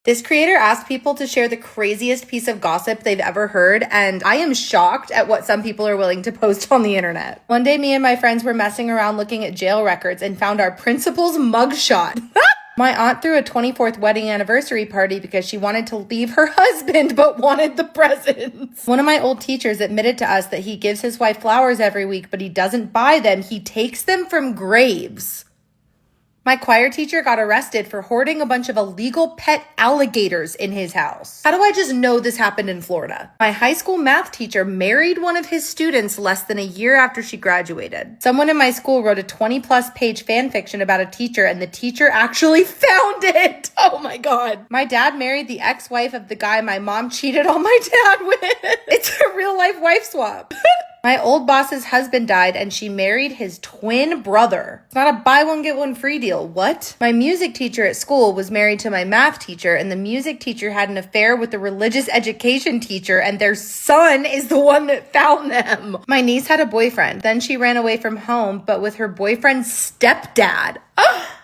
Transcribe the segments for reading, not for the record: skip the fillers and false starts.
This creator asked people to share the craziest piece of gossip they've ever heard, and I am shocked at what some people are willing to post on the internet. One day, me and my friends were messing around looking at jail records and found our principal's mugshot. My aunt threw a 24th wedding anniversary party because she wanted to leave her husband but wanted the presents. One of my old teachers admitted to us that he gives his wife flowers every week, but he doesn't buy them. He takes them from graves. My choir teacher got arrested for hoarding a bunch of illegal pet alligators in his house. How do I just know this happened in Florida? My high school math teacher married one of his students less than a year after she graduated. Someone in my school wrote a 20-plus page fan fiction about a teacher, and the teacher actually found it. Oh my God. My dad married the ex-wife of the guy my mom cheated on my dad with. It's a real-life wife swap. My old boss's husband died and she married his twin brother. It's not a buy one, get one free deal. What? My music teacher at school was married to my math teacher, and the music teacher had an affair with the religious education teacher, and their son is the one that found them. My niece had a boyfriend. Then she ran away from home, but with her boyfriend's stepdad.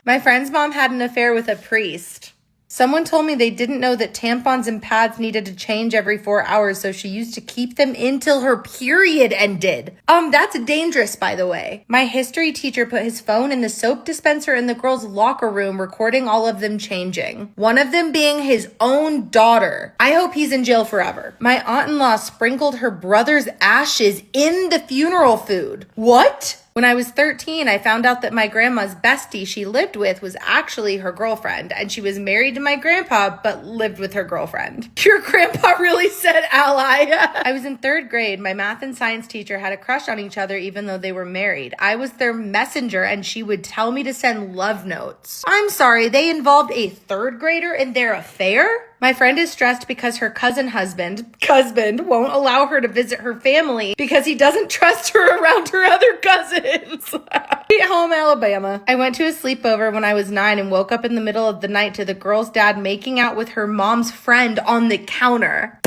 My friend's mom had an affair with a priest. Someone told me they didn't know that tampons and pads needed to change every 4 hours, so she used to keep them in till her period ended. That's dangerous, by the way. My history teacher put his phone in the soap dispenser in the girls' locker room, recording all of them changing. One of them being his own daughter. I hope he's in jail forever. My aunt-in-law sprinkled her brother's ashes in the funeral food. What? When I was 13, I found out that my grandma's bestie she lived with was actually her girlfriend, and she was married to my grandpa, but lived with her girlfriend. Your grandpa really said ally. I was in 3rd grade. My math and science teacher had a crush on each other even though they were married. I was their messenger, and she would tell me to send love notes. I'm sorry, they involved a 3rd grader in their affair? My friend is stressed because her husband won't allow her to visit her family because he doesn't trust her around her other cousins. Sweet home, Alabama. I went to a sleepover when I was 9 and woke up in the middle of the night to the girl's dad making out with her mom's friend on the counter.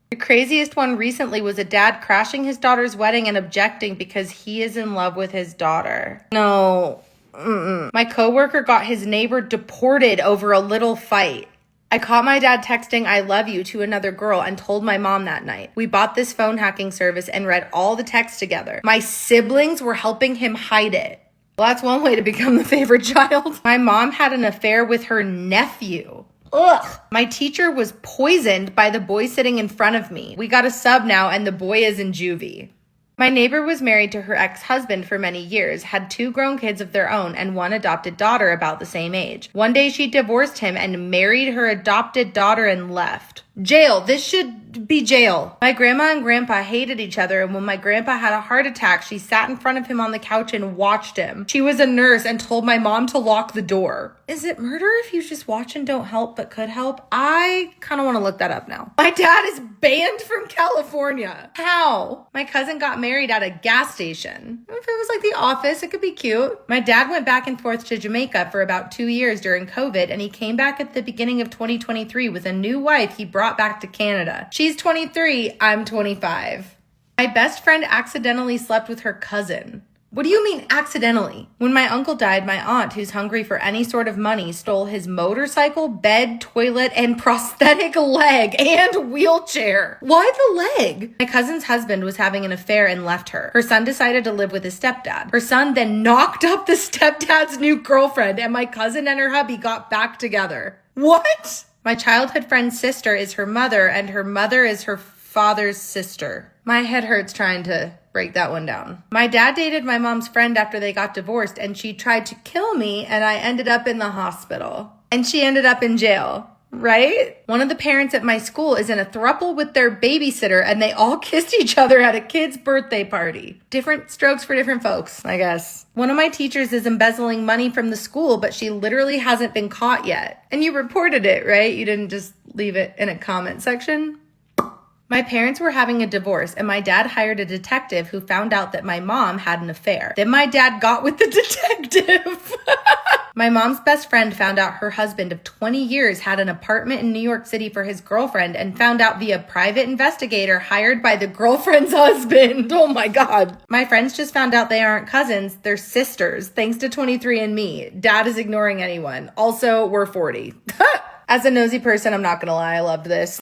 The craziest one recently was a dad crashing his daughter's wedding and objecting because he is in love with his daughter. No. My coworker got his neighbor deported over a little fight. I caught my dad texting "I love you" to another girl and told my mom that night. We bought this phone hacking service and read all the texts together. My siblings were helping him hide it. Well, that's one way to become the favorite child. My mom had an affair with her nephew. Ugh. My teacher was poisoned by the boy sitting in front of me. We got a sub now and the boy is in juvie. My neighbor was married to her ex-husband for many years, had 2 grown kids of their own, and 1 adopted daughter about the same age. One day she divorced him and married her adopted daughter and left. Jail. This should be jail. My grandma and grandpa hated each other, and when my grandpa had a heart attack, she sat in front of him on the couch and watched him. She was a nurse and told my mom to lock the door. Is it murder if you just watch and don't help but could help? I kind of want to look that up now. My dad is banned from California. How? My cousin got married at a gas station. If it was like The Office, it could be cute. My dad went back and forth to Jamaica for about 2 years during COVID, and he came back at the beginning of 2023 with a new wife he brought back to Canada. She's 23, I'm 25. My best friend accidentally slept with her cousin. What do you mean accidentally? When my uncle died, my aunt, who's hungry for any sort of money, stole his motorcycle, bed, toilet, and prosthetic leg and wheelchair. Why the leg? My cousin's husband was having an affair and left her. Her son decided to live with his stepdad. Her son then knocked up the stepdad's new girlfriend, and my cousin and her hubby got back together. What? My childhood friend's sister is her mother, and her mother is her father's sister. My head hurts trying to break that one down. My dad dated my mom's friend after they got divorced, and she tried to kill me, and I ended up in the hospital. And she ended up in jail. Right? One of the parents at my school is in a throuple with their babysitter, and they all kissed each other at a kid's birthday party. Different strokes for different folks, I guess. One of my teachers is embezzling money from the school, but she literally hasn't been caught yet. And you reported it, right? You didn't just leave it in a comment section. My parents were having a divorce, and my dad hired a detective who found out that my mom had an affair. Then my dad got with the detective. My mom's best friend found out her husband of 20 years had an apartment in New York City for his girlfriend, and found out via private investigator hired by the girlfriend's husband. Oh my God. My friends just found out they aren't cousins, they're sisters, thanks to 23andMe. Dad is ignoring anyone. Also, we're 40. As a nosy person, I'm not gonna lie, I loved this.